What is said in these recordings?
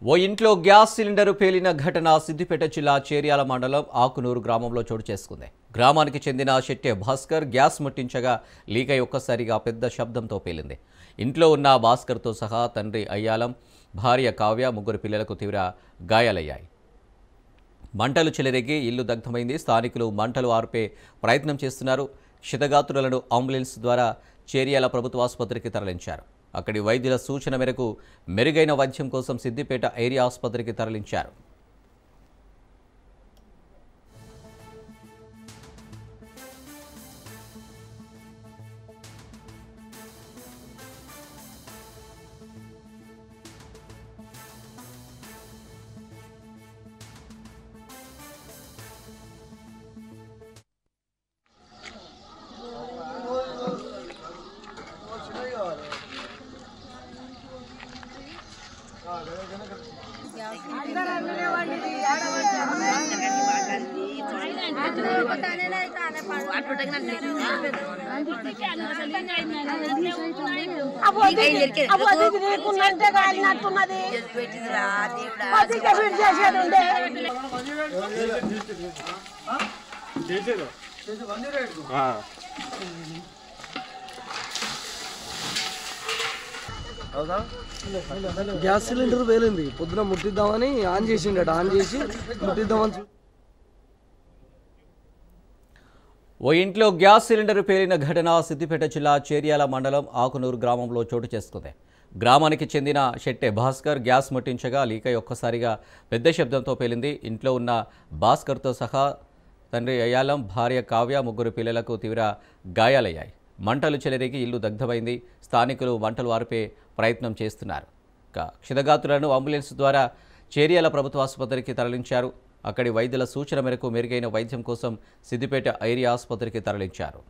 ఓ ఇంట్లో gas cylinder పేలిన ఘటన సిద్దిపేట జిల్లా చేర్యాల మండలం ఆకునూరు గ్రామంలో చోటు చేసుకుంది. గ్రామానికి చెందిన శెట్టె భాస్కర్ గ్యాస్ ముట్టించగా లీక్ అయి ఒక్కసారిగా పెద్ద శబ్దంతో పేలింది. ఇంట్లో ఉన్న భాస్కర్తో సహా తండ్రి అయ్యాలం, భార్య కావ్య, ముగ్గురు పిల్లలకు తీవ్ర గాయాలయ్యాయి. మంటలు చెలరేగి ఇల్లు దగ్ధమైంది. స్థానికులు మంటలు ఆర్పే ప్రయత్నం చేస్తున్నారు. క్షతగాత్రులను అంబులెన్స్ ద్వారా చేర్యాల ప్రభుత్వ ఆసుపత్రికి తరలించారు. అక్కడి వైద్యుల సూచన మేరకు మెరుగైన వైద్యం కోసం సిద్దిపేట ఏరియా ఆసుపత్రికి తరలించారు. గ్యాస్ సిలిండర్ పేలింది. పొద్దున ముట్టిద్దామని ఆన్ చేసిండట. ఆన్ చేసి ముట్టిద్దామని ఓ ఇంట్లో గ్యాస్ సిలిండర్ పేలిన ఘటన సిద్దిపేట జిల్లా చేర్యాల మండలం ఆకునూరు గ్రామంలో చోటు చేసుకుంది. గ్రామానికి చెందిన శెట్టె భాస్కర్ గ్యాస్ ముట్టించగా లీక్ అయి ఒక్కసారిగా పెద్ద శబ్దంతో పేలింది. ఇంట్లో ఉన్న భాస్కర్తో సహా తండ్రి అయ్యాలం, భార్య కావ్య, ముగ్గురు పిల్లలకు తీవ్ర గాయాలయ్యాయి. మంటలు చెలరేగి ఇల్లు దగ్ధమైంది. స్థానికులు మంటలు ఆర్పే ప్రయత్నం చేస్తున్నారు. క్షతగాత్రులను అంబులెన్స్ ద్వారా చేర్యాల ప్రభుత్వ ఆసుపత్రికి తరలించారు. అక్కడి వైద్యుల సూచన మేరకు మెరుగైన వైద్యం కోసం సిద్దిపేట ఏరియా ఆసుపత్రికి తరలించారు.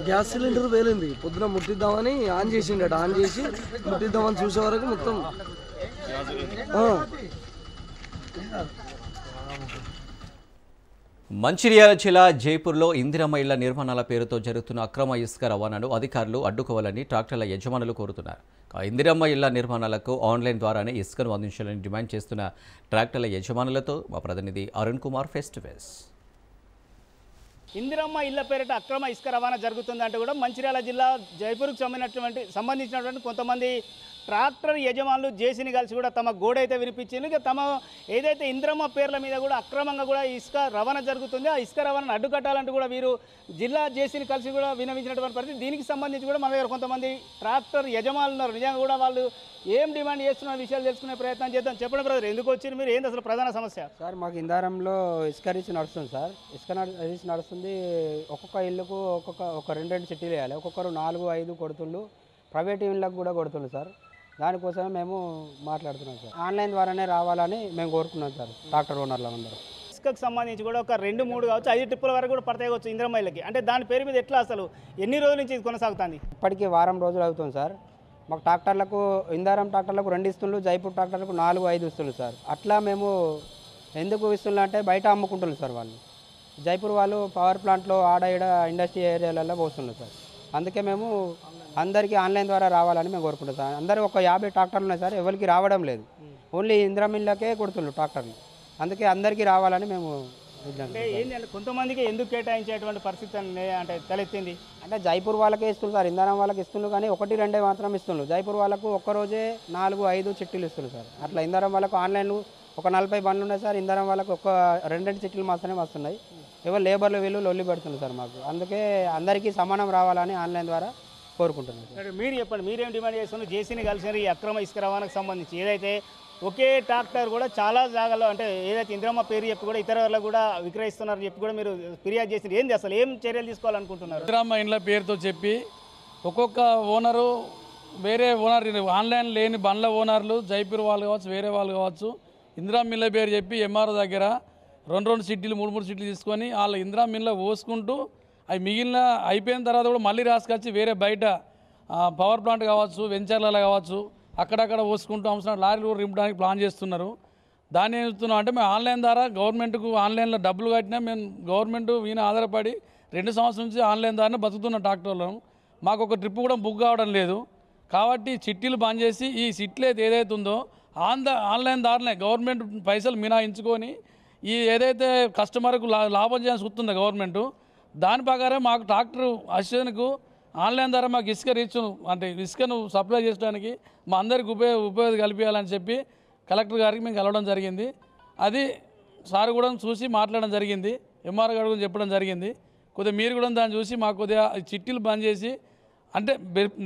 గ్యాస్ సిలిండర్ పేలింది. పొద్దున ముట్టిద్దామని ఆన్ చేసిండట. ఆన్ చేసి ముట్టిద్దామని చూసే వరకు మొత్తం మంచిర్యాల జిల్లా జైపూర్లో ఇందిరమ్మ ఇళ్ల నిర్మాణాల పేరుతో జరుగుతున్న అక్రమ ఇసుక రవాణాను అధికారులు అడ్డుకోవాలని ట్రాక్టర్ల యజమానులు కోరుతున్నారు. ఇందిరమ్మ ఇళ్ల నిర్మాణాలకు ఆన్లైన్ ద్వారానే ఇసుకను అందించాలని డిమాండ్ చేస్తున్న ట్రాక్టర్ల యజమానులతో మా ప్రతినిధి Arun Kumar face to face. Indiramma ఇళ్ల పేరిట అక్రమ ఇసుక రవాణా జరుగుతుందంటే కూడా మంచిర్యాల జిల్లా జైపూర్కు సంబంధించినటువంటి కొంతమంది ట్రాక్టర్ యజమానులు జేసీని కలిసి కూడా తమ గోడైతే వినిపించింది. ఇక తమ ఏదైతే ఇందిరమ్మ పేర్ల మీద కూడా అక్రమంగా కూడా ఇసుక రవాణా జరుగుతుంది, ఆ ఇసుక రవాణాను అడ్డుకట్టాలంటూ కూడా వీరు జిల్లా జేసీని కలిసి కూడా విన్నవించినటువంటి పరిస్థితి. దీనికి సంబంధించి కూడా మన దగ్గర కొంతమంది ట్రాక్టర్ యజమానులు ఉన్నారు. నిజంగా కూడా వాళ్ళు ఏం డిమాండ్ చేస్తున్న విషయాలు తెలుసుకునే ప్రయత్నం చేద్దాం. చెప్పండి బ్రదర్, ఎందుకు వచ్చింది మీరు? ఏంది అసలు ప్రధాన సమస్య? సార్, మాకు ఇందారంలో ఇసుక రీచ్ నడుస్తుంది సార్. ఇసుక రీచ్ నడుస్తుంది. ఒక్కొక్క ఇల్లుకు ఒక రెండు చిట్టీలు వేయాలి. ఒక్కొక్కరు 4-5 కొడుతుండ్రు. ప్రైవేట్ ఇళ్ళకు కూడా కొడుతుండ్రు సార్. దానికోసమే మేము మాట్లాడుతున్నాం సార్. ఆన్లైన్ ద్వారానే రావాలని మేము కోరుకున్నాం సార్. ట్రాక్టర్ ఓనర్లు అందరూ ఇసుకకు సంబంధించి కూడా ఒక 2-3 కావచ్చు, 5 ట్రిప్పుల వరకు కూడా పడతాయి కావచ్చు ఇందిరమ్మ ఇళ్ళకి. అంటే దాని పేరు మీద ఎట్లా అసలు ఎన్ని రోజుల నుంచి ఇది కొనసాగుతుంది? ఇప్పటికీ వారం రోజులు అవుతుంది సార్. మాకు ట్రాక్టర్లకు ఇందారం ట్రాక్టర్లకు 2 ఇస్తుండ్రు, జైపూర్ ట్రాక్టర్లకు 4-5 ఇస్తుండ్రు సార్. అట్లా మేము ఎందుకు ఇస్తుండ్రు అంటే బయట అమ్ముకుంటున్నారు సార్ వాళ్ళు. జైపూర్ వాళ్ళు పవర్ ప్లాంట్లో ఆడ ఈడ ఇండస్ట్రీ ఏరియాలలో పోస్తున్నారు సార్. అందుకే మేము అందరికీ ఆన్లైన్ ద్వారా రావాలని మేము కోరుకుంటాం సార్. అందరూ ఒక 50 ట్రాక్టర్లు ఉన్నాయి సార్. ఎవరికి రావడం లేదు. ఓన్లీ ఇందిరమ్మ ఇళ్ళకే కొడుతున్నారు ట్రాక్టర్లు. అందుకే అందరికీ రావాలని మేము ఏంటంటే కొంతమందికి ఎందుకు కేటాయించేటువంటి పరిస్థితి అంటే తలెత్తింది అంటే జైపూర్ వాళ్ళకే ఇస్తున్నారు సార్. ఇంధనం వాళ్ళకి ఇస్తున్నారు కానీ 1-2 మాత్రం ఇస్తున్నారు. జైపూర్ వాళ్ళకు ఒక్కరోజే 4-5 చిట్టీలు ఇస్తున్నారు సార్. అట్లా ఇంధనం వాళ్ళకు ఆన్లైన్ ఒక 40 బండ్లు ఉన్నాయి సార్. ఇంధనం వాళ్ళకు ఒక 2 చిట్టీలు మాత్రమే వస్తున్నాయి. ఎవరు లేబర్లు వీళ్ళు లొల్లి పెడుతున్నారు సార్ మాకు. అందుకే అందరికీ సమానం రావాలని ఆన్లైన్ ద్వారా కోరుకుంటున్నారు. మీరు చెప్పండి, మీరేం డిమాండ్ చేస్తున్నారు? జేసీని కలిసిన ఈ అక్రమ ఇసుక రవాణాకు సంబంధించి ఏదైతే ఒకే ట్రాక్టర్ కూడా చాలా జాగాలో అంటే ఏదైతే ఇందిరమ్మ పేరు చెప్పి కూడా ఇతర వాళ్ళకు కూడా విక్రయిస్తున్నారని చెప్పి కూడా మీరు ఫిర్యాదు చేసింది. ఏంది అసలు ఏం చర్యలు తీసుకోవాలనుకుంటున్నారు? ఇందిరమ్మ ఇండ్ల పేరుతో చెప్పి ఒక్కొక్క ఓనరు వేరే ఓనర్ ఆన్లైన్ లేని బండ్ల ఓనర్లు జైపూర్ వాళ్ళు కావచ్చు, వేరే వాళ్ళు కావచ్చు, ఇందిరమ్మ ఇళ్ళ పేరు చెప్పి ఎంఆర్ఓ దగ్గర రెండు సీట్లు 3 సీట్లు తీసుకొని వాళ్ళ ఇందిరా మిల్లో పోసుకుంటూ అవి మిగిలిన అయిపోయిన తర్వాత కూడా మళ్ళీ రాసుకొచ్చి వేరే బయట పవర్ ప్లాంట్ కావచ్చు, వెంచర్లలో కావచ్చు, అక్కడక్కడ పోసుకుంటూ అవసరం లారీలు కూడా రింపడానికి ప్లాన్ చేస్తున్నారు. దాన్ని ఏం చెప్తున్నాం అంటే మేము ఆన్లైన్ ద్వారా గవర్నమెంట్కు ఆన్లైన్లో డబ్బులు కట్టినా మేము గవర్నమెంట్ ఈయన ఆధారపడి 2 సంవత్సరాల నుంచి ఆన్లైన్ ద్వారానే బతుకుతున్న ట్రాక్టర్లను మాకు ఒక ట్రిప్ కూడా బుక్ కావడం లేదు. కాబట్టి చిట్టీలు బంద్ చేసి ఈ చిట్లు ఏదైతే ఉందో ఆన్లైన్ ద్వారానే గవర్నమెంట్ పైసలు మినాయించుకొని ఈ ఏదైతే కస్టమర్కు లాభం చేయాల్సి వస్తుందో గవర్నమెంట్ దాని ప్రకారం మాకు ట్రాక్టర్ అసిస్టెంట్కు ఆన్లైన్ ద్వారా మాకు ఇసుక రీచ్ను అంటే ఇసుకను సప్లై చేయడానికి మా అందరికి ఉపయోగం కల్పించాలని చెప్పి కలెక్టర్ గారికి మేము కలవడం జరిగింది. అది సార్ కూడా చూసి మాట్లాడడం జరిగింది, ఎంఆర్ గారు కూడా చెప్పడం జరిగింది. కొద్దిగా మీరు కూడా దాన్ని చూసి మాకు కొద్దిగా చిట్టీలు బంద్ చేసి అంటే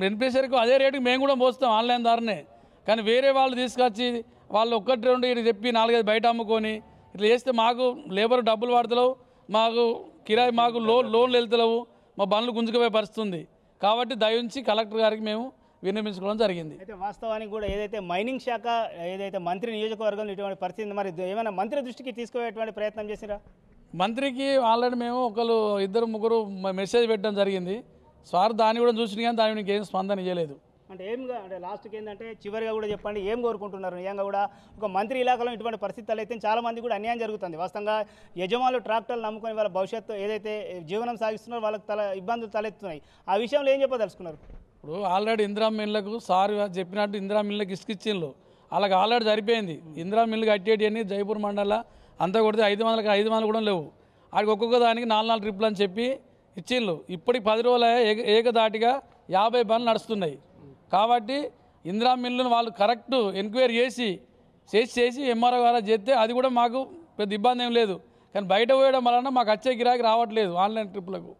బెనిఫిషరీకి అదే రేటుకి మేము కూడా పోస్తాం ఆన్లైన్ ద్వారానే. కానీ వేరే వాళ్ళు తీసుకొచ్చి వాళ్ళు 1-2 ఇటు చెప్పి 4-5 బయట అమ్ముకొని ఇట్లా చేస్తే మాకు లేబర్ డబ్బులు పడతలేవు, మాకు కిరాయి మాకు లోన్లు వెళ్తలేవు, మా బండ్లు గుంజుకుపోయే పరిస్థితి ఉంది. కాబట్టి దయించి కలెక్టర్ గారికి మేము విన్నవించుకోవడం జరిగింది. అయితే వాస్తవానికి కూడా ఏదైతే మైనింగ్ శాఖ ఏదైతే మంత్రి నియోజకవర్గంలో ఇటువంటి పరిస్థితి మరి ఏమైనా మంత్రి దృష్టికి తీసుకుపోయేటువంటి ప్రయత్నం చేసిరా? మంత్రికి ఆల్రెడీ మేము 2-3 మెసేజ్ పెట్టడం జరిగింది. సార్ దాన్ని కూడా చూసిన కానీ దాని ఏం స్పందన ఇవ్వలేదు. అంటే అంటే లాస్ట్కి ఏంటంటే చివరిగా కూడా చెప్పండి ఏం కోరుకుంటున్నారు? నిజంగా కూడా ఒక మంత్రి ఇలాకాలో ఇటువంటి పరిస్థితులు అయితే చాలామంది కూడా అన్యాయం జరుగుతుంది. వాస్తవంగా యజమానులు ట్రాక్టర్లు నమ్ముకొని వాళ్ళ భవిష్యత్తు ఏదైతే జీవనం సాగిస్తున్నారో వాళ్ళకి ఇబ్బందులు తలెత్తున్నాయి. ఆ విషయంలో ఏం చెప్పదలుచుకున్నారు? ఇప్పుడు ఆల్రెడీ ఇందిరా మిల్లకు సార్ చెప్పినట్టు ఇందిరా మిల్లకు ఇసుకిచ్చిండ్రు, వాళ్ళకి ఆల్రెడీ సరిపోయింది. ఇందిరా మిల్లు కట్టేటి అని జైపూర్ మండల అంతా కొడితే 500 కూడా లేవు. ఆడికి ఒక్కొక్క దానికి 4 ట్రిప్పులు అని చెప్పి ఇచ్చిండ్రు. ఇప్పటికి 10 రోజులు ఏకదాటిగా 50 బండ్లు నడుస్తున్నాయి. కాబట్టి ఇందిరా మిల్లును వాళ్ళు కరెక్ట్ ఎంక్వైరీ చేసి ఎంఆర్ఓ గారు చేస్తే అది కూడా మాకు పెద్ద ఇబ్బంది ఏం లేదు. కానీ బయట పోయడం వలన మాకు వచ్చే గిరాకీ రావట్లేదు ఆన్లైన్ ట్రిప్పులకు,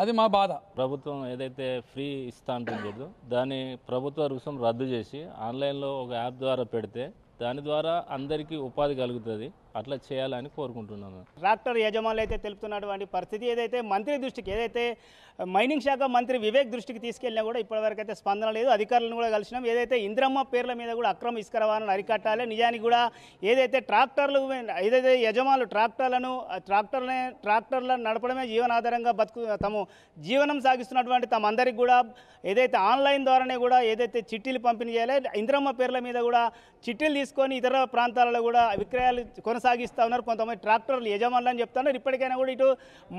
అది మా బాధ. ప్రభుత్వం ఏదైతే ఫ్రీ ఇస్తా అంటుందో దాన్ని ప్రభుత్వ రుసుం రద్దు చేసి ఆన్లైన్లో ఒక యాప్ ద్వారా పెడితే దాని ద్వారా అందరికీ ఉపాధి కలుగుతుంది. అట్లా చేయాలని కోరుకుంటున్నాను. ట్రాక్టర్ యజమానులు అయితే తెలుపుతున్నటువంటి పరిస్థితి ఏదైతే మంత్రి దృష్టికి ఏదైతే మైనింగ్ శాఖ మంత్రి వివేక్ దృష్టికి తీసుకెళ్ళినా కూడా ఇప్పటివరకు అయితే స్పందన లేదు. అధికారులను కూడా కలిసినాం. ఏదైతే ఇంద్రమ్మ పేర్ల మీద కూడా అక్రమ ఇసుక రవాణాను అరికట్టాలి. నిజానికి కూడా ఏదైతే ఏదైతే యజమానులు ట్రాక్టర్లను నడపడమే జీవనాధారంగా తాము జీవనం సాగిస్తున్నటువంటి తమందరికి కూడా ఏదైతే ఆన్లైన్ ద్వారానే కూడా ఏదైతే చిట్టీలు పంపిణీ చేయాలి, ఇంద్రమ్మ పేర్ల మీద కూడా చిట్టీలు తీసుకొని ఇతర ప్రాంతాలలో కూడా విక్రయాలు కొనసాగిస్తూ ఉన్నారు. కొంతమంది ట్రాక్టర్లు యజమానులు అని చెప్తున్నారు. ఇప్పటికైనా కూడా ఇటు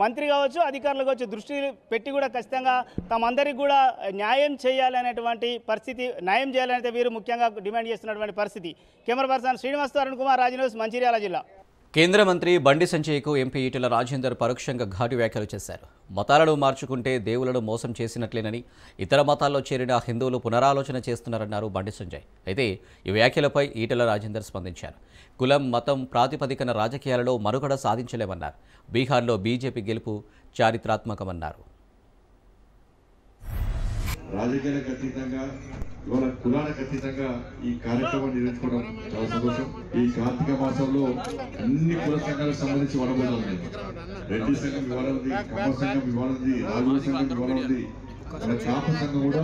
మంత్రి కావచ్చు, అధికారులు కావచ్చు దృష్టి పెట్టి కూడా ఖచ్చితంగా తమందరికి కూడా న్యాయం చేయాలనేటువంటి పరిస్థితి, న్యాయం చేయాలనేది వీరు ముఖ్యంగా డిమాండ్ చేస్తున్నటువంటి పరిస్థితి. Camera person Srinivas, Arun Kumar, Raj news, Mancherial జిల్లా. కేంద్ర మంత్రి బండి సంజయ్కు ఎంపీ ఈటెల రాజేందర్ పరోక్షంగా ఘాటు వ్యాఖ్యలు చేశారు. మతాలను మార్చుకుంటే దేవులను మోసం చేసినట్లేనని, ఇతర మతాల్లో చేరిన హిందువులు పునరాలోచన చేస్తున్నారన్నారు బండి సంజయ్. అయితే ఈ వ్యాఖ్యలపై ఈటెల రాజేందర్ స్పందించారు. కులం, మతం ప్రాతిపదికన రాజకీయాలలో మనుగడ సాధించలేమన్నారు. బీహార్లో బీజేపీ గెలుపు చారిత్రాత్మకమన్నారు. రాజకీయాలకు అతీతంగా ఇవాళ కులాలకు అతీతంగా ఈ కార్యక్రమాన్ని నిర్వహించుకోవడం చాలా సంతోషం. ఈ కార్తీక మాసంలో అన్ని కుల సంఘాలకు సంబంధించి వనబోదాలు ఉన్నాయి. రెడ్డి సంఘం ఇవాళ ఉంది, కమ్మ సంఘం ఇవాళ ఉంది, రాజుల సంఘం ఇవాళ ఉంది, మన కాపు సంఘం కూడా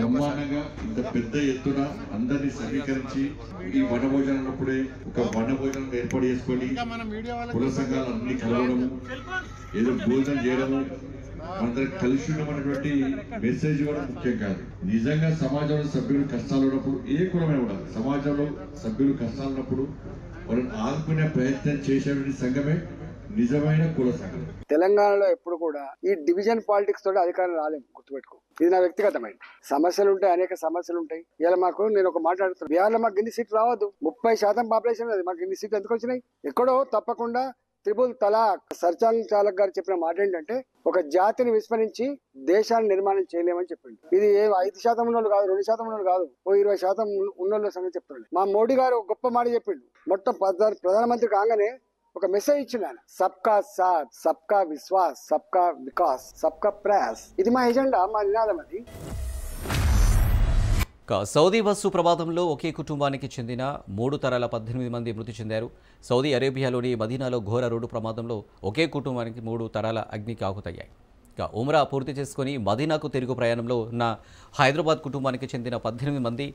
బ్రహ్మాండంగా ఇంత పెద్ద ఎత్తున అందరినీ సమీకరించి ఈ వనభోజనప్పుడే ఒక వనభోజనం ఏర్పాటు చేసుకొని కుల సంఘాలు అన్ని కలవడము, ఏదో భోజనం చేయడము, మనందరికి కలిసి ఉండమన్నటువంటి మెసేజ్ కూడా ముఖ్యం కాదు. నిజంగా సమాజంలో సభ్యులు కష్టాలు ఉన్నప్పుడు, ఏ కులమైనా కూడా సమాజంలో సభ్యులు కష్టాలు ఉన్నప్పుడు వాళ్ళని ఆదుకునే ప్రయత్నం చేసేటువంటి సంఘమే నిజమైన కుల సంఘం. తెలంగాణలో ఎప్పుడు కూడా ఈ డివిజన్ పాలిటిక్స్ తోటి అధికారం రాలేము, గుర్తుపెట్టుకో. ఇది నా వ్యక్తిగతమైన సమస్యలు ఉంటాయి, అనేక సమస్యలు ఉంటాయి. ఇలా నేను ఒక మాట్లాడుతున్నాను, బీహార్లో మాకు ఇన్ని సీట్లు రావద్దు, 30% పాపులేషన్ అది, మాకు ఇన్ని సీట్లు ఎందుకు వచ్చినాయి? ఎక్కడో తప్పకుండా త్రిపుల్ తలాక్. సర్చాలక్ గారు చెప్పిన మాట ఏంటంటే, ఒక జాతిని విస్మరించి దేశాన్ని నిర్మాణం చేయలేమని చెప్పిండు. ఇది 5% ఉన్నోళ్ళు కాదు, 2% ఉన్నోళ్ళు కాదు, 20% ఉన్నోళ్ళ సంగతి చెప్తున్నాడు. మా మోడీ గారు గొప్ప మాట చెప్పిండు. మొత్తం ప్రధానమంత్రి కాగానే ఒక మెసేజ్ ఇచ్చిండు ఆయన, సబ్కా సాత్, సబ్కా విశ్వాస్, సబ్కా వికాస్, సబ్కా ప్రయాస్. ఇది మా ఎజెండా, మా నినాదం. అది సౌదీ బస్సు ప్రమాదంలో ఒకే కుటుంబానికి చెందిన 3 తరాల 18 మంది మృతి చెందారు. సౌదీ అరేబియాలోని మదీనాలో ఘోర రోడ్డు ప్రమాదంలో ఒకే కుటుంబానికి 3 తరాల అగ్నికి ఆహుతయ్యాయి. ఉమ్రా పూర్తి చేసుకుని మదీనాకు తిరుగు ప్రయాణంలో ఉన్న హైదరాబాద్ కుటుంబానికి చెందిన 18 మంది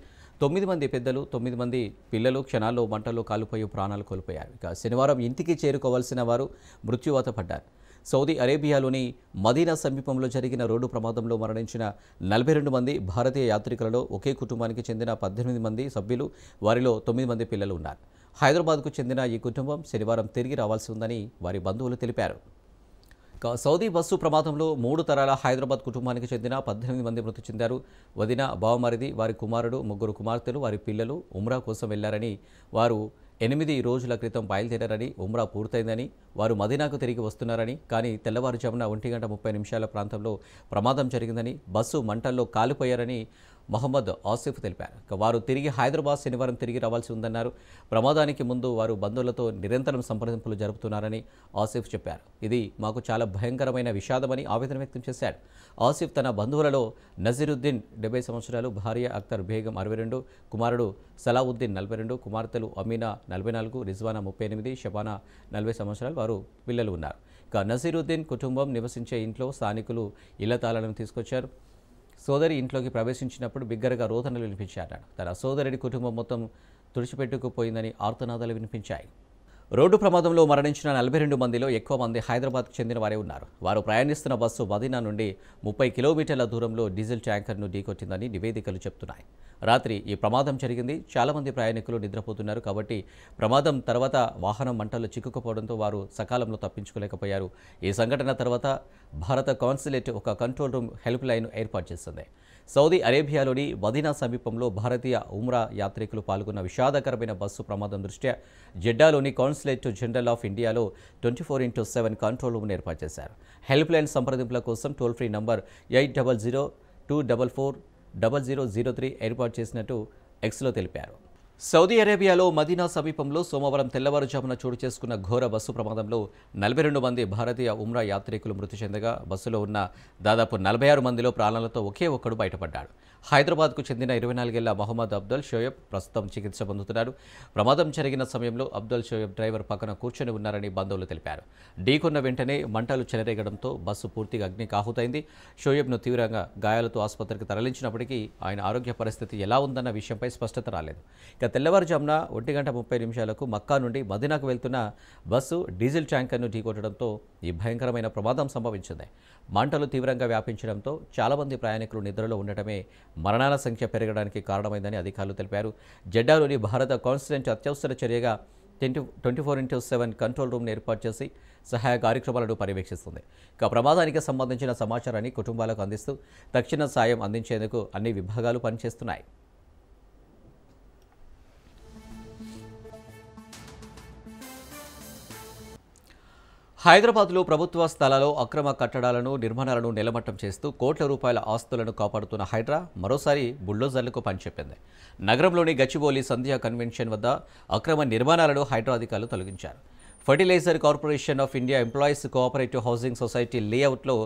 9 మంది పెద్దలు 9 మంది పిల్లలు క్షణాల్లో మంటల్లో కాలిపోయి ప్రాణాలు కోల్పోయారు. ఇక శనివారం ఇంటికి చేరుకోవాల్సిన వారు మృత్యువాత పడ్డారు. సౌదీ అరేబియాలోని మదీనా సమీపంలో జరిగిన రోడ్డు ప్రమాదంలో మరణించిన 42 మంది భారతీయ యాత్రికులలో ఒకే కుటుంబానికి చెందిన 18 మంది సభ్యులు, వారిలో 9 మంది పిల్లలు ఉన్నారు. హైదరాబాద్కు చెందిన ఈ కుటుంబం శనివారం తిరిగి రావాల్సి ఉందని వారి బంధువులు తెలిపారు. సౌదీ బస్సు ప్రమాదంలో 3 తరాల హైదరాబాద్ కుటుంబానికి చెందిన 18 మంది మృతి చెందారు. వదిన, బావమరిది, వారి కుమారుడు, 3 కుమార్తెలు, వారి పిల్లలు ఉమ్రా కోసం వెళ్లారని, వారు 8 రోజుల క్రితం బయలుదేరారని, ఉమ్రా పూర్తయిందని, వారు మదీనాకు తిరిగి వస్తున్నారని, కానీ తెల్లవారుజామున 1:30 ప్రాంతంలో ప్రమాదం జరిగిందని, బస్సు మంటల్లో కాలిపోయారని మహమ్మద్ ఆసిఫ్ తెలిపారు. వారు తిరిగి హైదరాబాద్ శనివారం తిరిగి రావాల్సి ఉందన్నారు. ప్రమాదానికి ముందు వారు బంధువులతో నిరంతరం సంప్రదింపులు జరుపుతున్నారని ఆసిఫ్ చెప్పారు. ఇది మాకు చాలా భయంకరమైన విషాదమని ఆవేదన వ్యక్తం చేశాడు. ఆసిఫ్ తన బంధువులలో నజీరుద్దీన్ 70 సంవత్సరాలు, భార్య అఖ్తర్ బేగం 62, కుమారుడు సలావుద్దీన్ 42, కుమార్తెలు అమీనా 44, రిజ్వానా 38, షబానా 40 సంవత్సరాలు, వారు పిల్లలు ఉన్నారు. నజీరుద్దీన్ కుటుంబం నివసించే ఇంట్లో స్థానికులు ఇళ్ల తాళాలను తీసుకొచ్చారు. సోదరి ఇంట్లోకి ప్రవేశించినప్పుడు బిగ్గరగా రోదనలు వినిపించారన్నాడు. తన సోదరుడి కుటుంబం మొత్తం తుడిచిపెట్టుకుపోయిందని ఆర్తనాదాలు వినిపించాయి. రోడ్డు ప్రమాదంలో మరణించిన 42 మందిలో ఎక్కువ మంది హైదరాబాద్కు చెందిన వారే ఉన్నారు. వారు ప్రయాణిస్తున్న బస్సు మదీనా నుండి 30 కిలోమీటర్ల దూరంలో డీజిల్ ట్యాంకర్ను ఢీకొట్టిందని నివేదికలు చెబుతున్నాయి. రాత్రి ఈ ప్రమాదం జరిగింది. చాలామంది ప్రయాణికులు నిద్రపోతున్నారు కాబట్టి ప్రమాదం తర్వాత వాహనం మంటల్లో చిక్కుకుపోవడంతో వారు సకాలంలో తప్పించుకోలేకపోయారు. ఈ సంఘటన తర్వాత భారత కాన్సులేట్ ఒక కంట్రోల్ రూమ్ హెల్ప్ లైన్ ఏర్పాటు చేసింది. సౌదీ అరేబియాలోని మదీనా సమీపంలో భారతీయ ఉమ్రా యాత్రికులు పాల్గొన్న విషాదకరమైన బస్సు ప్రమాదం దృష్ట్యా జెడ్డాలోని కాన్సులేట్ జనరల్ ఆఫ్ ఇండియాలో 24/7 కంట్రోల్ రూమ్ను ఏర్పాటు చేశారు. హెల్ప్ లైన్ సంప్రదింపుల కోసం టోల్ ఫ్రీ నంబర్ 800-244-0003 ఏర్పాటు చేసినట్టు ఎక్స్లో తెలిపారు. సౌదీ అరేబియాలో మదీనా సమీపంలో సోమవారం తెల్లవారుజామున చోటు చేసుకున్న ఘోర బస్సు ప్రమాదంలో 42 మంది భారతీయ ఉమ్రా యాత్రికులు మృతి చెందగా, బస్సులో ఉన్న దాదాపు 46 మందిలో ప్రాణాలతో ఒకే ఒక్కడు బయటపడ్డాడు. హైదరాబాద్కు చెందిన 24 ఏళ్ల మహమ్మద్ అబ్దుల్ షోయబ్ ప్రస్తుతం చికిత్స పొందుతున్నాడు. ప్రమాదం జరిగిన సమయంలో అబ్దుల్ షోయబ్ డ్రైవర్ పక్కన కూర్చొని ఉన్నారని బంధువులు తెలిపారు. ఢీకొన్న వెంటనే మంటలు చెలరేగడంతో బస్సు పూర్తిగా అగ్నికి ఆహుతైంది. షోయబ్ను తీవ్రంగా గాయాలతో ఆసుపత్రికి తరలించినప్పటికీ ఆయన ఆరోగ్య పరిస్థితి ఎలా ఉందన్న విషయంపై స్పష్టత రాలేదు. తెల్లవారుజామున 1:30 మక్కా నుండి మదీనాకు వెళ్తున్న బస్సు డీజిల్ ట్యాంకర్ను ఢీకొట్టడంతో ఈ భయంకరమైన ప్రమాదం సంభవించింది. మంటలు తీవ్రంగా వ్యాపించడంతో చాలామంది ప్రయాణికులు నిద్రలో ఉండటమే మరణాల సంఖ్య పెరగడానికి కారణమైందని అధికారులు తెలిపారు. జెడ్డాలోని భారత కాన్సులేట్ అత్యవసర చర్యగా 24/7 కంట్రోల్ రూమ్ను ఏర్పాటు చేసి సహాయ కార్యక్రమాలను పర్యవేక్షిస్తుంది. ప్రమాదానికి సంబంధించిన సమాచారాన్ని కుటుంబాలకు అందిస్తూ తక్షణ సాయం అందించేందుకు అన్ని విభాగాలు పనిచేస్తున్నాయి. హైదరాబాద్లో ప్రభుత్వ స్థలాల్లో అక్రమ కట్టడాలను, నిర్మాణాలను నిలమట్టం చేస్తూ కోట్ల రూపాయల ఆస్తులను కాపాడుతున్న హైడ్రా మరోసారి బుల్డోజర్లకు పనిచెప్పింది. నగరంలోని గచ్చిబౌలి సంధ్యా కన్వెన్షన్ వద్ద అక్రమ నిర్మాణాలను హైడ్రా అధికారులు తొలగించారు. Fertilizer corporation of India employees cooperative housing society లేఅవుట్లో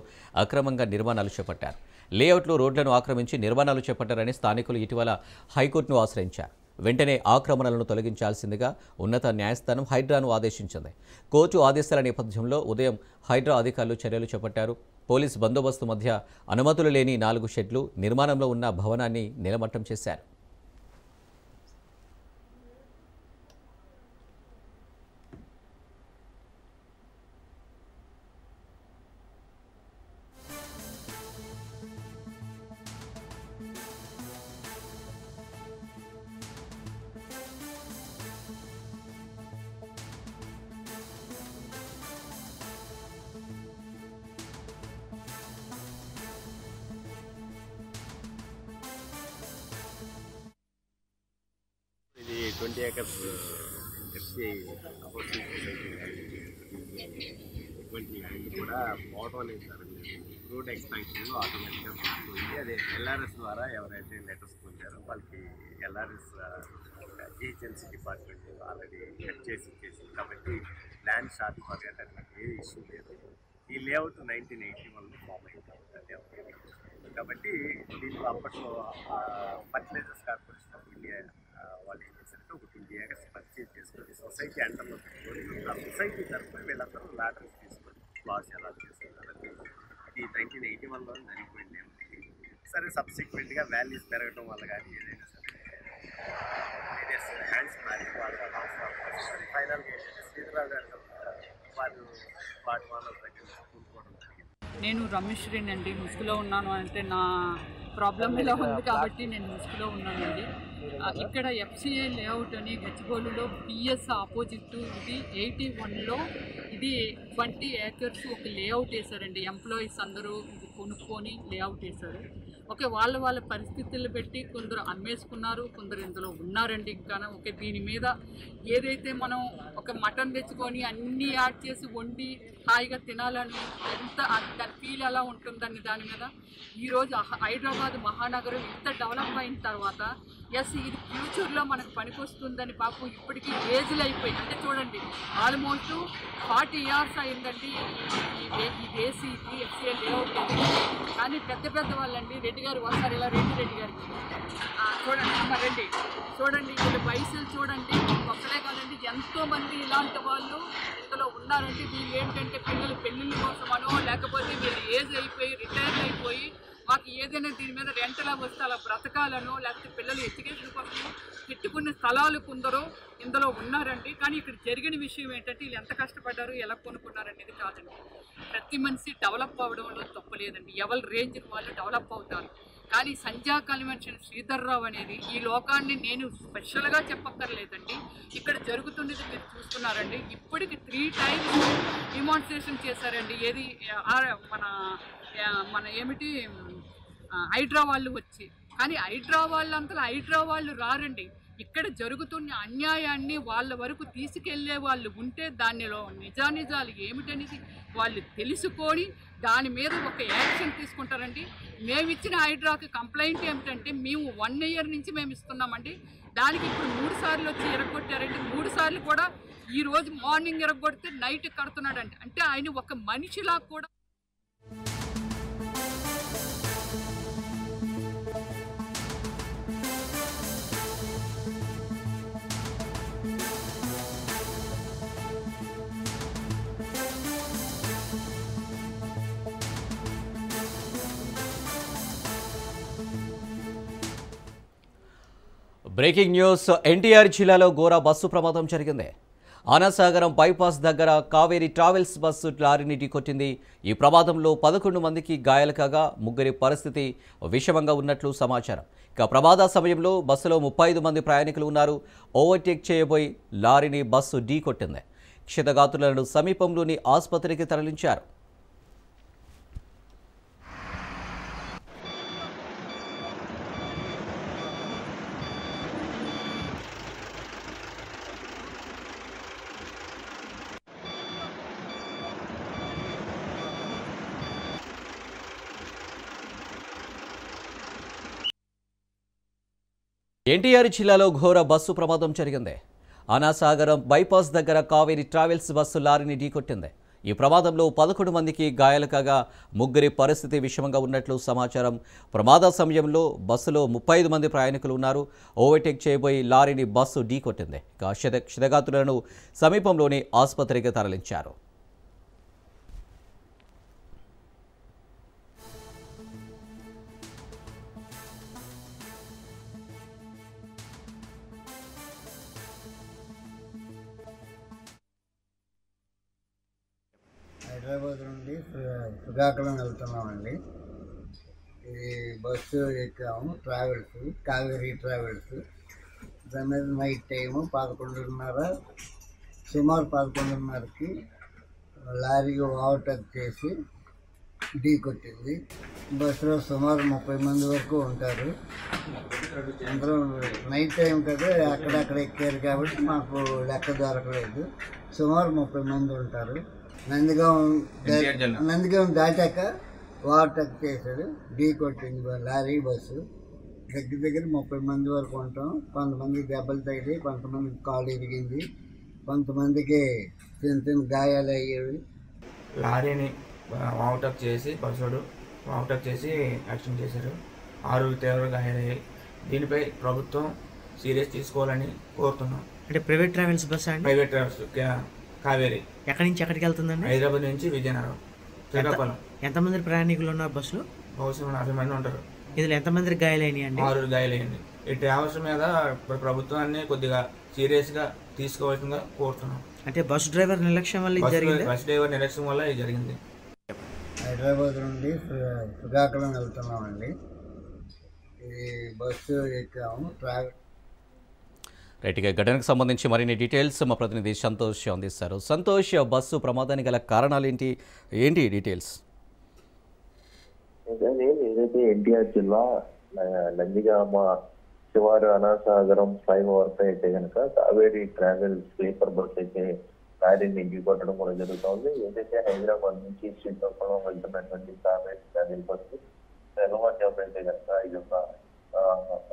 అక్రమంగా నిర్మాణాలు చేపట్టారు. లేఅవుట్లో రోడ్లను ఆక్రమించి నిర్మాణాలు చేపట్టారని స్థానికులు ఇటీవల హైకోర్టును ఆశ్రయించారు. వెంటనే ఆక్రమణలను తొలగించాల్సిందిగా ఉన్నత న్యాయస్థానం హైడ్రాను ఆదేశించింది. కోర్టు ఆదేశాల నేపథ్యంలో ఉదయం హైడ్రా అధికారులు చర్యలు చేపట్టారు. పోలీస్ బందోబస్తు మధ్య అనుమతులు లేని 4 షెడ్లు నిర్మాణంలో ఉన్న భవనాన్ని నిలమట్టం చేశారు. ఇది 20 acres ఎఫ్సిఐ హౌసింగ్ సొసైటీ ఇటువంటి ల్యాండ్ కూడా పోవడం అనేది జరగలేదు. రోడ్ ఎక్స్పాన్షన్లో ఆటోమేటిక్గా పోతుంది. అదే ఎల్ఆర్ఎస్ ద్వారా ఎవరైతే లెటర్స్ పొందారో వాళ్ళకి LRS GHMC department already cut చేసి ఇచ్చేసింది. కాబట్టి ల్యాండ్ షార్ట్ ఫర్గట్ అట్లా ఏ ఇష్యూ లేదు. ఈ లేఅవుట్ 1981లో ఫామ్ అయింది. కాబట్టి దీంట్లో అప్పట్లో ఫర్టిలైజర్స్ కార్పొరేషన్ ఆఫ్ ఇండియా వాళ్ళు ఏం చేశారంటే ఒక 20 acres పర్చేజ్ చేసుకొని సొసైటీ అండర్లో పెట్టుకొని ఆ సొసైటీ తరఫున వీళ్ళందరూ లాటరీస్ తీసుకొని లాస్ ఎలా చేసుకున్నారంటే ఇది 1981లో జరిగిపోయింది. సరే సబ్సిక్వెంట్గా వాల్యూస్ పెరగడం వల్ల కానీ ఏదైనా సరే వేరియస్ హ్యాండ్స్ మరి వాళ్ళు అవసరం ఫైనల్గా ఏంటంటే శ్రీధరరావు గారు వాళ్ళు వాటి వాళ్ళ దగ్గర కూడుకోవడం జరిగింది. నేను రమేశ్వరిని అండి. ముసుగులో ఉన్నాను అంటే నా ప్రాబ్లం ఇలా ఉంది కాబట్టి నేను ముసుగులో ఉన్నానండి. ఇక్కడ FCA లేఅవుట్ అని గచ్చిబౌలిలో PS ఆపోజిట్ ఇది 81లో ఇది 20 acres ఒక లేఅవుట్ వేశారండి. ఎంప్లాయీస్ అందరూ ఇది కొనుక్కొని లేఅవుట్ వేశారు. ఓకే, వాళ్ళ పరిస్థితులు పెట్టి కొందరు అమ్మేసుకున్నారు, కొందరు ఇందులో ఉన్నారండి. ఇంకా ఓకే, దీని మీద ఏదైతే మనం ఒక మటన్ తెచ్చుకొని అన్నీ యాడ్ చేసి వండి హాయిగా తినాలని ఎంత దాని ఫీల్ ఎలా ఉంటుందని దాని మీద ఈరోజు హైదరాబాద్ మహానగరం ఇంత డెవలప్ అయిన తర్వాత ఎస్ ఇది ఫ్యూచర్లో మనకు పనికొస్తుందని పాపం ఇప్పటికీ ఏజ్లు అయిపోయి అంటే చూడండి ఆల్మోస్ట్ 40 years అయిందండి ఈ వేసి FCA లేఅవుట్. కానీ పెద్ద వాళ్ళండి రెడ్డి గారు వస్తారు ఇలా రెడ్డి గారికి చూడండి అమ్మ రెడ్డి చూడండి వీళ్ళ వయసులు చూడండి. ఒక్కడే కాదండి ఎంతోమంది ఇలాంటి వాళ్ళు ఇందులో ఉన్నారండి. వీళ్ళు ఏంటంటే పెళ్ళిళ్ళ కోసమనో లేకపోతే వీళ్ళు ఏజ్ అయిపోయి రిటైర్ అయిపోయి మాకు ఏదైనా దీని మీద రెంటలా వస్తే అలా బ్రతకాలనో లేకపోతే పిల్లలు ఎడ్యుకేషన్ కోసం పెట్టుకునే స్థలాలు కొందరు ఇందులో ఉన్నారండి. కానీ ఇక్కడ జరిగిన విషయం ఏంటంటే వీళ్ళు ఎంత కష్టపడ్డారు ఎలా కొనుక్కున్నారనేది కాదండి. ప్రతి మనిషి డెవలప్ అవ్వడంలో తప్పలేదండి. ఎవరి రేంజ్ వాళ్ళు డెవలప్ అవుతారు. కానీ సంధ్యా కన్వెన్షన్ శ్రీధర్రావు అనేది ఈ లోకాన్ని నేను స్పెషల్గా చెప్పక్కర్లేదండి. ఇక్కడ జరుగుతున్నది మీరు చూస్తున్నారండి. ఇప్పటికి 3 times డిమాన్స్ట్రేషన్ చేశారండి. ఏది మన ఏమిటి హైడ్రా వాళ్ళు వచ్చి. కానీ హైడ్రా వాళ్ళు రారండి. ఇక్కడ జరుగుతున్న అన్యాయాన్ని వాళ్ళ వరకు తీసుకెళ్లే వాళ్ళు ఉంటే దానిలో నిజానిజాలు ఏమిటనేది వాళ్ళు తెలుసుకొని దాని మీద ఒక యాక్షన్ తీసుకుంటారండి. మేము ఇచ్చిన హైడ్రాకి కంప్లైంట్ ఏమిటంటే మేము 1 year నుంచి మేము ఇస్తున్నామండి. దానికి ఇప్పుడు 3 సార్లు వచ్చి ఎరగొట్టారండి. 3 సార్లు కూడా ఈరోజు మార్నింగ్ ఎరగొడితే నైట్ కడుతున్నాడండి. అంటే ఆయన ఒక మనిషిలా కూడా బ్రేకింగ్ న్యూస్. ఎన్టీఆర్ జిల్లాలో ఘోర బస్సు ప్రమాదం జరిగింది. ఆనాసాగరం బైపాస్ దగ్గర కావేరీ ట్రావెల్స్ బస్సు లారీని ఢీకొట్టింది. ఈ ప్రమాదంలో 11 మందికి గాయాలు కాగా 3 పరిస్థితి విషమంగా ఉన్నట్లు సమాచారం. ఇక ప్రమాద సమయంలో బస్సులో 35 మంది ప్రయాణికులు ఉన్నారు. ఓవర్టేక్ చేయబోయి లారీని బస్సు ఢీకొట్టింది. క్షతగాత్రులను సమీపంలోని ఆసుపత్రికి తరలించారు. ఎన్టీఆర్ జిల్లాలో ఘోర బస్సు ప్రమాదం జరిగింది. ఆనాసాగరం బైపాస్ దగ్గర కావేరీ ట్రావెల్స్ బస్సు లారీని ఢీకొట్టింది. ఈ ప్రమాదంలో 11 మందికి గాయాలు కాగా 3 పరిస్థితి విషమంగా ఉన్నట్లు సమాచారం. ప్రమాద సమయంలో బస్సులో 35 మంది ప్రయాణికులు ఉన్నారు. ఓవర్టేక్ చేయబోయి లారీని బస్సు ఢీకొట్టింది. క్షతగాత్రులను సమీపంలోని ఆసుపత్రికి తరలించారు. హైదరాబాద్ నుండి శ్రీకాకుళం వెళ్తున్నామండి. ఈ బస్సు ఎక్కాము, ట్రావెల్స్, కావేరీ ట్రావెల్స్. దాని మీద నైట్ టైము 11:30 సుమారు 11:30కి లారీకి ఓవర్టేక్ చేసి ఢీకొట్టింది. బస్సులో సుమారు 30 మంది వరకు ఉంటారు. అందరూ నైట్ టైం కదా, అక్కడక్కడ ఎక్కారు కాబట్టి మాకు లెక్క దొరకలేదు. సుమారు 30 మంది ఉంటారు. నందిగాం దాటాక ఓవర్టేక్ చేశాడు, ఢీకొట్టింది లారీ బస్సు. దగ్గర 30 మంది వరకు ఉంటాం. కొంతమంది దెబ్బలు తగిలి, కొంతమందికి కాలు ఇరిగింది, కొంతమందికి చిన్న గాయాలు అయ్యేవి. లారీని ఓవర్టేక్ చేసి బస్సుడు ఓవర్టేక్ చేసి యాక్సిడెంట్ చేశారు. 6 తీవ్ర గాయాలయ్యాయి. దీనిపై ప్రభుత్వం సీరియస్ తీసుకోవాలని కోరుతున్నాం. అంటే ప్రైవేట్ ట్రావెల్స్ బస్ అండి? Private travels Kaveri. ఎక్కడి నుంచి ఎక్కడికి వెళ్తుందండి? హైదరాబాద్ నుంచి విజయనగరం, శ్రీకాకుళం. ఎంతమంది ప్రయాణికులు ఉన్నారు బస్సులో? బహుశా 40 మంది ఉంటారు. ఇందులో ఎంతమంది గాయాలైనాయి అండి? 6 గాయాలయ్యండి. ఈ ట్రావెల్స్ మీద ప్రభుత్వాన్ని కొద్దిగా సీరియస్గా తీసుకోవాల్సిందిగా కోరుతున్నాం. అంటే బస్ డ్రైవర్ నిర్లక్ష్యం వల్ల ఇది జరిగింది. బస్ డ్రైవర్ నిర్లక్ష్యం వల్ల ఇది జరిగింది. హైదరాబాద్ నుండి శ్రీకాకుళం వెళ్తున్నామండి. ఈ బస్సు ఎక్కాము. రైట్గా ఘటనకు సంబంధించి మరిన్ని డీటెయిల్స్ మా ప్రతినిధి సంతోష్ అందిస్తారు. సంతోష్, బస్సు ప్రమాదానికి గల కారణాలు ఏంటి డీటెయిల్స్? ఏదైతే ఎన్టీఆర్ జిల్లా నందిగామ శివారు అనాసాగరం ఫ్లైఓవర్ పై అయితే కనుక కావేరీ ట్రావెల్ స్లీపర్ బస్ అయితే లారీని ఢీకొట్టడం కూడా జరుగుతుంది. ఏదైతే హైదరాబాద్ నుంచి శ్రీకాకుళం వెళ్తున్నటువంటి కావేరీ ట్రావెల్ బస్సు తెల్లవారుజామున అయితే కనుక ఈ యొక్క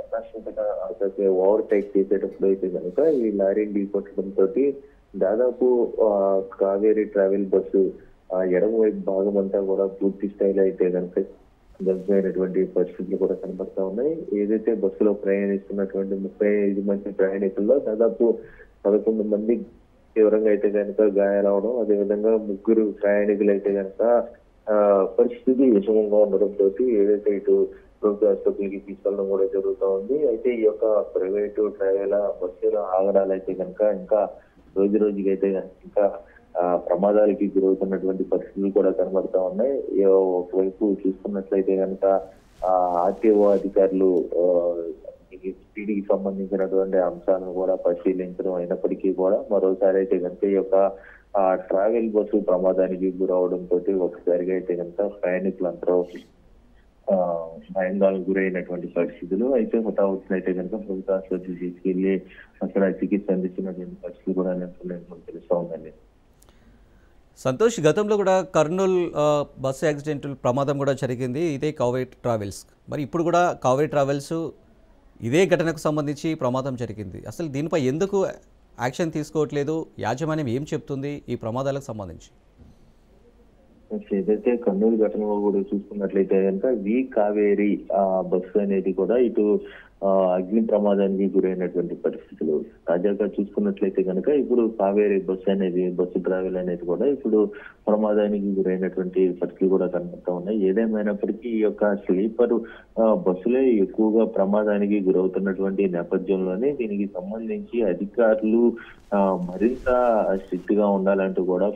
అకస్మాత్తుగా అసలు ఓవర్టేక్ చేసేటప్పుడు అయితే కనుక ఈ లారీని ఢీకొట్టడంతో దాదాపు కావేరీ ట్రావెల్ బస్సు ఎడమ వైపు భాగం అంతా కూడా పూర్తి స్థాయిలో అయితే కనుక దగ్గిపోయినటువంటి పరిస్థితులు కూడా కనబడతా ఉన్నాయి. ఏదైతే బస్సులో ప్రయాణిస్తున్నటువంటి 35 మంది ప్రయాణికుల్లో దాదాపు 11 మంది తీవ్రంగా అయితే కనుక గాయాలవడం, అదేవిధంగా 3 ప్రయాణికులు అయితే కనుక పరిస్థితి విషమంగా ఉండడంతో ఏదైతే ఇటు ప్రభుత్వ ఆసుపత్రికి తీసుకెళ్ళడం కూడా జరుగుతూ ఉంది. అయితే ఈ యొక్క ప్రైవేటు ట్రావెల్ బస్సుల ఆగడాలు అయితే కనుక ఇంకా రోజుకి అయితే ఇంకా ప్రమాదాలకి గురవుతున్నటువంటి పరిస్థితులు కూడా కనబడతా ఉన్నాయి. ఒకవైపు చూసుకున్నట్లయితే కనుక ఆర్టీఓ అధికారులు స్పీడ్కి సంబంధించినటువంటి అంశాలను కూడా పరిశీలించడం అయినప్పటికీ కూడా మరోసారి అయితే కనుక ఈ యొక్క ట్రావెల్ బస్సు ప్రమాదానికి గురవడంతో ఒకసారిగా అయితే కనుక ప్రయాణికులందరూ భయాందోళనకు గురైనటువంటి పరిస్థితులు. అయితే హుటాహుటిన అయితే కనుక ప్రభుత్వ ఆసుపత్రికి తీసుకెళ్లి అక్కడ చికిత్స అందిస్తున్నటువంటి పరిస్థితులు కూడా తెలుస్తూ ఉందండి. సంతోష్, గతంలో కూడా కర్నూలు బస్సు యాక్సిడెంట్ ప్రమాదం కూడా జరిగింది ఇదే కావేరీ ట్రావెల్స్. మరి ఇప్పుడు కూడా కావేరీ ట్రావెల్స్ ఇదే ఘటనకు సంబంధించి ప్రమాదం జరిగింది. అసలు దీనిపై ఎందుకు యాక్షన్ తీసుకోవట్లేదు? యాజమాన్యం ఏం చెప్తుంది ఈ ప్రమాదాలకు సంబంధించి? ఏదైతే కర్నూలు ఘటనలో కూడా చూసుకున్నట్లయితే కనుక కావేరీ బస్సు అనేది కూడా ఇటు అగ్ని ప్రమాదానికి గురైనటువంటి పరిస్థితులు. తాజాగా చూసుకున్నట్లయితే కనుక ఇప్పుడు కావేరీ బస్సు ట్రావెల్ అనేది కూడా ఇప్పుడు ప్రమాదానికి గురైనటువంటి పరిస్థితులు కూడా కనబడుతూ ఉన్నాయి. ఏదేమైనప్పటికీ ఈ యొక్క స్లీపర్ బస్సులే ఎక్కువగా ప్రమాదానికి గురవుతున్నటువంటి నేపథ్యంలోనే దీనికి సంబంధించి అధికారులు మరింత స్ట్రిక్ట్ గా ఉండాలంటూ కూడా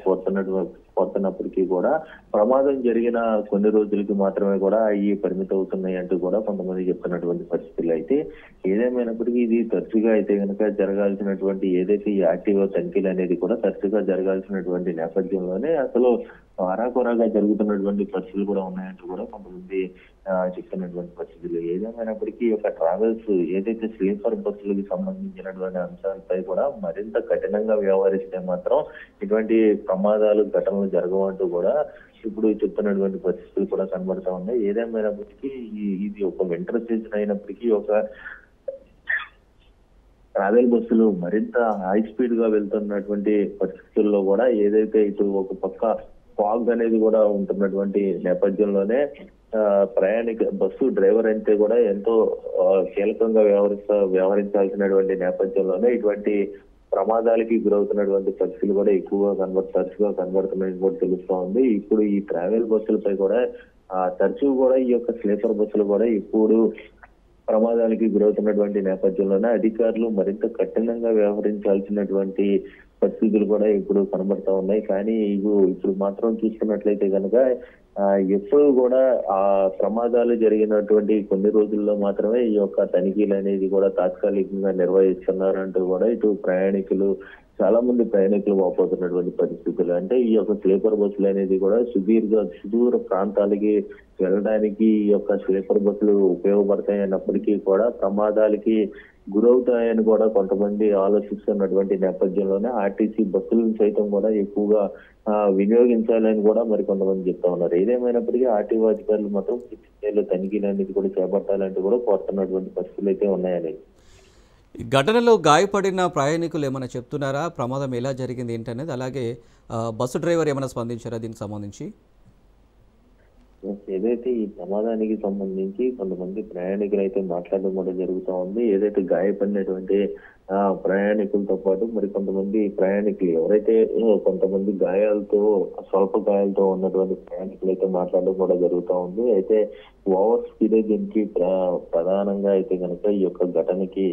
కోరుతున్నప్పటికీ కూడా ప్రమాదం జరిగిన కొన్ని రోజులకి మాత్రమే కూడా ఈ పరిమితం అవుతున్నాయి అంటూ కూడా కొంతమంది చెప్తున్నటువంటి పరిస్థితులు. అయితే ఏదేమైనప్పటికీ ఇది తరచుగా అయితే కనుక జరగాల్సినటువంటి ఏదైతే ఈ ఆర్టీఓ తనిఖీలు అనేది కూడా తరచుగా జరగాల్సినటువంటి నేపథ్యంలోనే అసలు అరాకొరాగా జరుగుతున్నటువంటి పరిస్థితులు కూడా ఉన్నాయంటూ కూడా కొంతమంది చెప్తున్నటువంటి పరిస్థితులు. ఏదేమైనప్పటికీ ఒక ట్రావెల్స్ ఏదైతే స్లీపర్ బస్సులకు సంబంధించినటువంటి అంశాలపై కూడా మరింత కఠినంగా వ్యవహరిస్తే మాత్రం ఇటువంటి ప్రమాదాలు ఘటనలు జరగవంటూ కూడా ఇప్పుడు చెప్తున్నటువంటి పరిస్థితులు కూడా కనబడతా ఉన్నాయి. ఏదేమైనప్పటికీ ఇది ఒక వింటర్ సీజన్ అయినప్పటికీ ఒక ట్రావెల్ బస్సులు మరింత హై స్పీడ్ గా వెళ్తున్నటువంటి పరిస్థితుల్లో కూడా ఏదైతే ఇటు ఒక పక్క ఫాగ్ అనేది కూడా ఉంటున్నటువంటి నేపథ్యంలోనే బస్సు డ్రైవర్ అయితే కూడా ఎంతో కీలకంగా వ్యవహరించాల్సినటువంటి నేపథ్యంలోనే ఇటువంటి ప్రమాదాలకి గురవుతున్నటువంటి పరిస్థితులు కూడా తరచుగా కనబడుతున్నాయని కూడా తెలుస్తూ ఉంది. ఇప్పుడు ఈ ట్రావెల్ బస్సులపై కూడా తరచుగా కూడా ఈ యొక్క స్లీపర్ బస్సులు కూడా ఇప్పుడు ప్రమాదాలకి గురవుతున్నటువంటి నేపథ్యంలోనే అధికారులు మరింత కఠినంగా వ్యవహరించాల్సినటువంటి పరిస్థితులు కూడా ఇప్పుడు కనబడతా ఉన్నాయి. కానీ ఇప్పుడు మాత్రం చూసుకున్నట్లయితే కనుక ఎప్పుడు కూడా ఆ ప్రమాదాలు జరిగినటువంటి కొన్ని రోజుల్లో మాత్రమే ఈ యొక్క తనిఖీలు అనేది కూడా తాత్కాలికంగా నిర్వహిస్తున్నారంటూ కూడా ఇటు చాలా మంది ప్రయాణికులు వాపోతున్నటువంటి పరిస్థితులు. అంటే ఈ యొక్క స్లీపర్ బస్సులు అనేది కూడా సుదూర ప్రాంతాలకి వెళ్ళడానికి ఈ యొక్క స్లీపర్ బస్సులు ఉపయోగపడతాయి అన్నప్పటికీ కూడా ప్రమాదాలకి గురవుతాయని కూడా కొంతమంది ఆలోచిస్తున్నటువంటి నేపథ్యంలోనే ఆర్టీసీ బస్సులను సైతం కూడా ఎక్కువగా వినియోగించాలని కూడా మరి కొంతమంది చెప్తా ఉన్నారు. ఏదేమైనప్పటికీ ఆర్టీఓ అధికారులు మాత్రం తనిఖీలు అనేది కూడా చేపట్టాలంటూ కూడా కోరుతున్నటువంటి పరిస్థితులు అయితే ఉన్నాయని. ఈ ఘటనలో గాయపడిన ప్రయాణికులు ఏమైనా చెప్తున్నారా? ప్రమాదం ఎలా జరిగింది ఏంటనేది, అలాగే బస్సు డ్రైవర్ ఏమైనా స్పందించారా దీనికి సంబంధించి? ఏదైతే ఈ ప్రమాదానికి సంబంధించి కొంతమంది ప్రయాణికులు అయితే మాట్లాడడం కూడా జరుగుతూ ఉంది. ఏదైతే గాయపడినటువంటి ప్రయాణికులతో పాటు మరి కొంతమంది ప్రయాణికులు ఎవరైతే కొంతమంది గాయాలతో స్వల్ప గాయాలతో ఉన్నటువంటి ప్రయాణికులు అయితే మాట్లాడడం కూడా జరుగుతూ ఉంది. అయితే ఓవర్ స్పీడే దీనికి ప్రధానంగా అయితే కనుక ఈ యొక్క ఘటనకి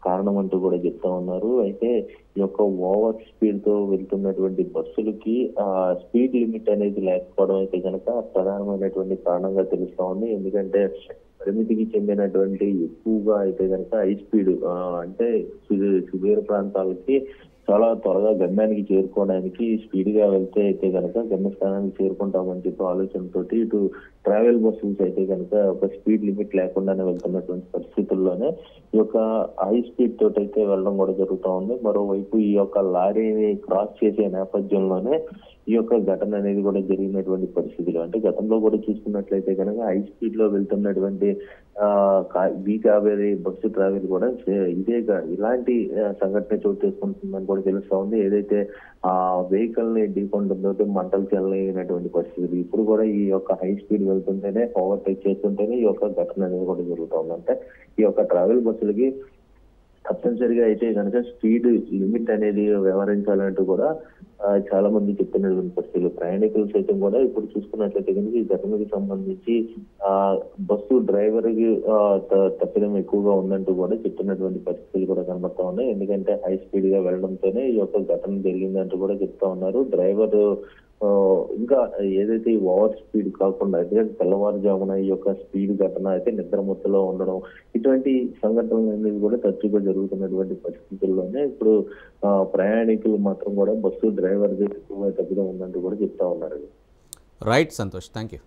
కారణం అంటూ కూడా చెప్తా ఉన్నారు. అయితే ఈ యొక్క ఓవర్ స్పీడ్ తో వెళ్తున్నటువంటి బస్సులకి స్పీడ్ లిమిట్ అనేది లేకపోవడం అయితే కనుక ప్రధానమైనటువంటి కారణంగా తెలుస్తా ఉంది. ఎందుకంటే పరిమితికి చెందినటువంటి ఎక్కువగా అయితే కనుక హై స్పీడ్ అంటే సుదూర ప్రాంతాలకి చాలా త్వరగా గమ్యానికి చేరుకోవడానికి స్పీడ్ గా వెళ్తే అయితే కనుక గమ్యస్థానానికి చేరుకుంటామని చెప్పి ఆలోచనతో ఇటు ట్రావెల్ బస్సులు అయితే కనుక ఒక స్పీడ్ లిమిట్ లేకుండానే వెళ్తున్నటువంటి పరిస్థితుల్లోనే ఈ యొక్క హై స్పీడ్ తోటి అయితే వెళ్ళడం కూడా జరుగుతూ ఉంది. మరోవైపు ఈ యొక్క లారీని క్రాస్ చేసే నేపథ్యంలోనే ఈ యొక్క ఘటన అనేది కూడా జరిగినటువంటి పరిస్థితులు. అంటే గతంలో కూడా చూసుకున్నట్లయితే కనుక హై స్పీడ్ లో వెళ్తున్నటువంటి B50 బస్సు ట్రావెల్ కూడా ఇలాంటి సంఘటన చోటు చేసుకుంటుందని కూడా తెలుస్తా ఉంది. ఏదైతే ఆ వెహికల్ ని ఢీకొంటుందో మంటలు చెల్లైనటువంటి పరిస్థితులు ఇప్పుడు కూడా ఈ యొక్క హై స్పీడ్ వెళ్తుంటేనే ఓవర్టేక్ చేస్తుంటేనే ఈ యొక్క ఘటన అనేది కూడా జరుగుతూ ఉంది. అంటే ఈ యొక్క ట్రావెల్ బస్సులకి తప్పనిసరిగా అయితే కనుక స్పీడ్ లిమిట్ అనేది వ్యవహరించాలంటూ కూడా చాలా మంది చెప్తున్నటువంటి పరిస్థితులు. ప్రయాణికులు సైతం కూడా ఇప్పుడు చూసుకున్నట్లయితే కనుక ఈ ఘటనకి సంబంధించి బస్సు డ్రైవర్ కి తప్పిదం ఎక్కువగా ఉందంటూ కూడా చెప్తున్నటువంటి పరిస్థితులు కూడా కనబడతా ఉన్నాయి. ఎందుకంటే హై స్పీడ్ గా వెళ్ళడంతోనే ఈ యొక్క ఘటన జరిగిందంటూ కూడా చెప్తా ఉన్నారు. డ్రైవర్ ఇంకా ఏదైతే ఈ ఓవర్ స్పీడ్ కాకుండా ఎందుకంటే తెల్లవారుజామున ఈ యొక్క స్పీడ్ ఘటన అయితే నిద్రమత్తులో ఉండడం ఇటువంటి సంఘటనలు అనేది కూడా తరచుగా జరుగుతున్నటువంటి పరిస్థితుల్లోనే ఇప్పుడు ప్రయాణికులు మాత్రం కూడా బస్సు డ్రైవర్ ఎక్కువగా తగ్గుతూ ఉందంటూ కూడా చెప్తా ఉన్నారు. Right Santosh, thank you.